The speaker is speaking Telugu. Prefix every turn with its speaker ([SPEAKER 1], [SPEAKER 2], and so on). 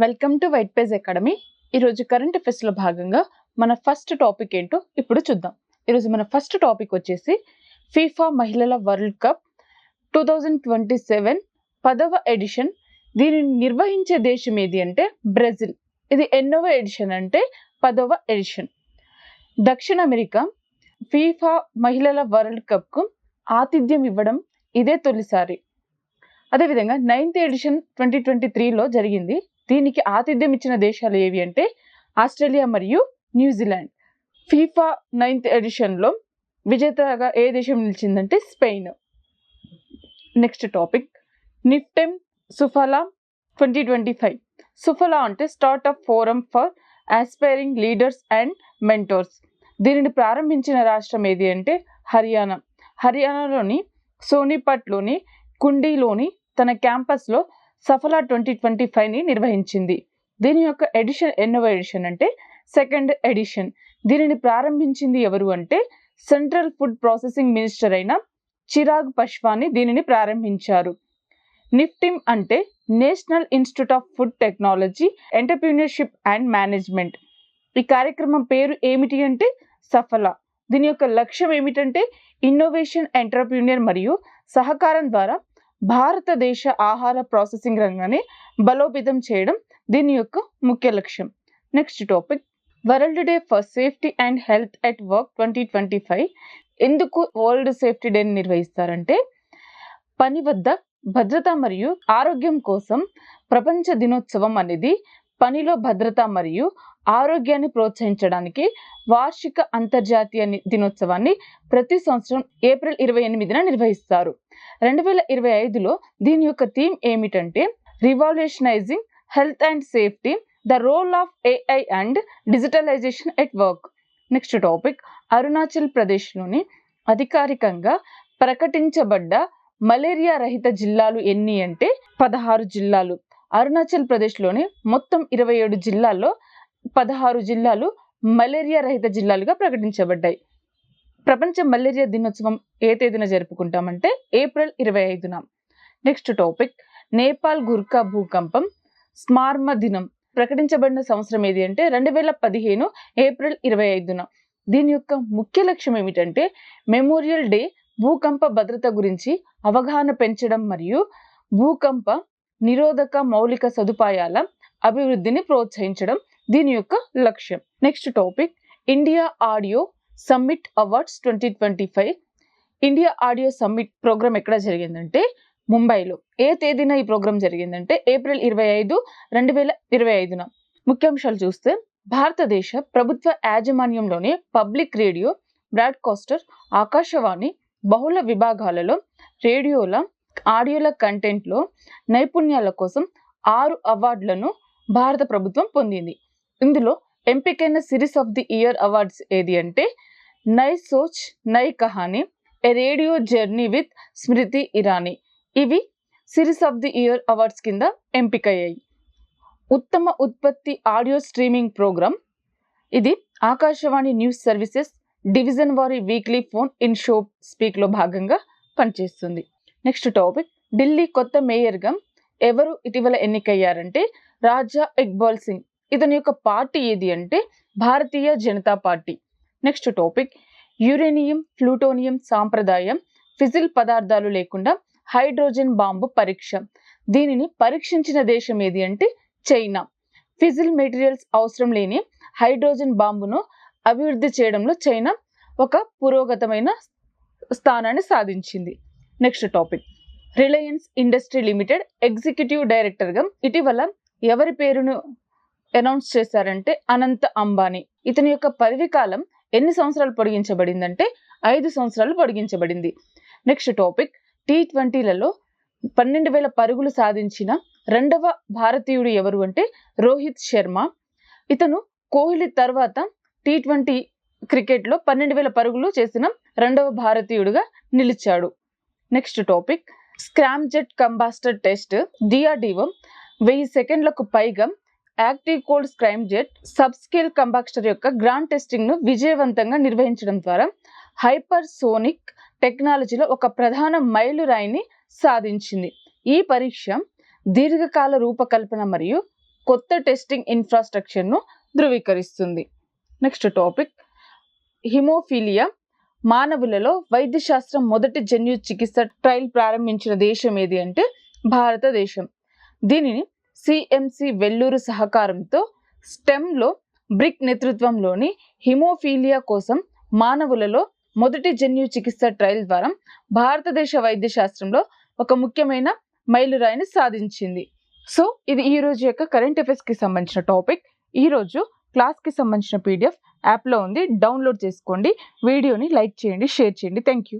[SPEAKER 1] Welcome to white page academy. ఈరోజు కరెంట్ అఫైర్స్లో భాగంగా మన ఫస్ట్ టాపిక్ ఏంటో ఇప్పుడు చూద్దాం. ఈరోజు మన ఫస్ట్ టాపిక్ వచ్చేసి ఫీఫా మహిళల వరల్డ్ కప్ 2027 10వ ఎడిషన్. దీనిని నిర్వహించే దేశం ఏది అంటే బ్రెజిల్. ఇది ఎన్నవ ఎడిషన్ అంటే 10వ ఎడిషన్. దక్షిణ అమెరికా ఫీఫా మహిళల వరల్డ్ కప్కు ఆతిథ్యం ఇవ్వడం ఇదే తొలిసారి. అదేవిధంగా 9th ఎడిషన్ 2023లో జరిగింది. దీనికి ఆతిథ్యం ఇచ్చిన దేశాలు ఏవి అంటే ఆస్ట్రేలియా మరియు న్యూజిలాండ్. ఫీఫా 9th ఎడిషన్లో విజేతగా ఏ దేశం నిలిచిందంటే Spain. Next topic NIFTEM Sufala 2025. Sufala అంటే startup forum for aspiring leaders and mentors. దీనిని ప్రారంభించిన రాష్ట్రం ఏది అంటే హర్యానా. హర్యానాలోని సోనిపట్లోని కుండీలోని తన క్యాంపస్లో సఫలా 2025ని నిర్వహించింది. దీని యొక్క ఎడిషన్ ఎన్నవ ఎడిషన్ అంటే 2nd ఎడిషన్. దీనిని ప్రారంభించింది ఎవరు అంటే సెంట్రల్ ఫుడ్ ప్రాసెసింగ్ మినిస్టర్ అయిన చిరాగ్ పశ్వాని దీనిని ప్రారంభించారు. నిఫ్టిమ్ అంటే national institute of food technology, entrepreneurship and management. ఈ కార్యక్రమం పేరు ఏమిటి అంటే సఫలా. దీని యొక్క లక్ష్యం ఏమిటంటే ఇన్నోవేషన్, ఎంటర్ప్రీనియర్ మరియు సహకారం ద్వారా భారతదేశ ఆహార ప్రాసెసింగ్ రంగాన్ని బలోపేతం చేయడం దీని యొక్క ముఖ్య లక్ష్యం. Next topic world day for safety and health at work 2025. ఎందుకు వరల్డ్ సేఫ్టీ డేని నిర్వహిస్తారంటే పని వద్ద భద్రత మరియు ఆరోగ్యం కోసం ప్రపంచ దినోత్సవం అనేది పనిలో భద్రత మరియు ఆరోగ్యాన్ని ప్రోత్సహించడానికి వార్షిక అంతర్జాతీయ దినోత్సవాన్ని ప్రతి సంవత్సరం ఏప్రిల్ 28న నిర్వహిస్తారు. 2025లో దీని యొక్క థీమ్ ఏమిటంటే revolutionising health and safety, the role of AI and digitalisation at work. Next topic Arunachal ప్రదేశ్లోని అధికారికంగా ప్రకటించబడ్డ మలేరియా రహిత జిల్లాలు ఎన్ని అంటే 16 జిల్లాలు. అరుణాచల్ ప్రదేశ్లోని మొత్తం 27 జిల్లాల్లో 16 జిల్లాలు మలేరియా రహిత జిల్లాలుగా ప్రకటించబడ్డాయి. ప్రపంచ మలేరియా దినోత్సవం ఏ తేదీన జరుపుకుంటామంటే ఏప్రిల్ 25న. నెక్స్ట్ టాపిక్ నేపాల్ గుర్ఖా భూకంపం స్మారక దినం ప్రకటించబడిన సంవత్సరం ఏది అంటే 2015 ఏప్రిల్ 25న. దీని యొక్క ముఖ్య లక్ష్యం ఏమిటంటే మెమోరియల్ డే భూకంప భద్రత గురించి అవగాహన పెంచడం మరియు భూకంప నిరోధక మౌలిక సదుపాయాల అభివృద్ధిని ప్రోత్సహించడం దీని యొక్క లక్ష్యం. Next topic India audio summit awards 2025. India audio summit programme ఎక్కడ జరిగిందంటే ముంబైలో. ఏ తేదీన ఈ ప్రోగ్రామ్ జరిగిందంటే ఏప్రిల్ 25, 2025న. ముఖ్యాంశాలు చూస్తే భారతదేశ ప్రభుత్వ యాజమాన్యంలోని పబ్లిక్ రేడియో బ్రాడ్కాస్టర్ ఆకాశవాణి బహుళ విభాగాలలో రేడియోల ఆడియోల కంటెంట్లో నైపుణ్యాల కోసం 6 అవార్డులను భారత ప్రభుత్వం పొందింది. ఇందులో ఎంపికైన series of the year awards ఏది అంటే Nai Soch Nai Kahani, a radio journey with Smriti Irani. ఇవి series of the year awards కింద ఎంపికయ్యాయి. ఉత్తమ ఉత్పత్తి ఆడియో స్ట్రీమింగ్ ప్రోగ్రామ్. ఇది ఆకాశవాణి న్యూస్ సర్వీసెస్ డివిజన్ వారి వీక్లీ ఫోన్ ఇన్ షో స్పీక్లో భాగంగా పనిచేస్తుంది. నెక్స్ట్ టాపిక్ ఢిల్లీ కొత్త మేయర్గా ఎవరు ఇటీవల ఎన్నికయ్యారంటే రాజా ఇక్బాల్ సింగ్. ఇతని యొక్క పార్టీ ఏది అంటే Bharatiya Janata Party. Next topic uranium plutonium సాంప్రదాయం ఫిజిల్ పదార్థాలు లేకుండా హైడ్రోజన్ బాంబు పరీక్ష. దీనిని పరీక్షించిన దేశం ఏది అంటే చైనా. ఫిజిల్ మెటీరియల్స్ అవసరం లేని హైడ్రోజన్ బాంబును అభివృద్ధి చేయడంలో చైనా ఒక పురోగతమైన స్థానాన్ని సాధించింది. Next topic Reliance industry limited executive డైరెక్టర్గా ఇటీవల ఎవరి పేరును అనౌన్స్ చేశారంటే అనంత అంబానీ. ఇతని యొక్క పదవి కాలం ఎన్ని సంవత్సరాలు పొడిగించబడిందంటే 5 సంవత్సరాలు పొడిగించబడింది. నెక్స్ట్ టాపిక్ T20లలో 12,000 పరుగులు సాధించిన 2వ భారతీయుడు ఎవరు అంటే రోహిత్ శర్మ. ఇతను కోహ్లీ తర్వాత T20 క్రికెట్లో 12,000 పరుగులు చేసిన 2వ భారతీయుడుగా నిలిచాడు. Next topic scramjet combustor test. DRDO 1000 సెకండ్లకు పైగా active cooled scramjet sub scale combustor యొక్క గ్రాండ్ టెస్టింగ్ను విజయవంతంగా నిర్వహించడం ద్వారా హైపర్ సోనిక్ టెక్నాలజీలో ఒక ప్రధాన మైలురాయిని సాధించింది. ఈ పరీక్ష దీర్ఘకాల రూపకల్పన మరియు కొత్త టెస్టింగ్ ఇన్ఫ్రాస్ట్రక్చర్ను ధృవీకరిస్తుంది. Next topic haemophilia. మానవులలో వైద్యశాస్త్రం మొదటి జన్యు చికిత్స ట్రయల్ ప్రారంభించిన దేశం ఏది అంటే భారతదేశం. దీనిని సిఎంసి వెల్లూరు సహకారంతో స్టెమ్లో బ్రిక్ నేతృత్వంలోని హిమోఫీలియా కోసం మానవులలో మొదటి జన్యు చికిత్స ట్రయల్ ద్వారా భారతదేశ వైద్య శాస్త్రంలో ఒక ముఖ్యమైన మైలురాయిని సాధించింది. సో ఇది ఈ రోజు యొక్క కరెంట్ అఫైర్స్కి సంబంధించిన టాపిక్. ఈరోజు క్లాస్కి సంబంధించిన పీడిఎఫ్ యాప్లో ఉంది, డౌన్లోడ్ చేసుకోండి. వీడియోని లైక్ చేయండి, షేర్ చేయండి. Thank you.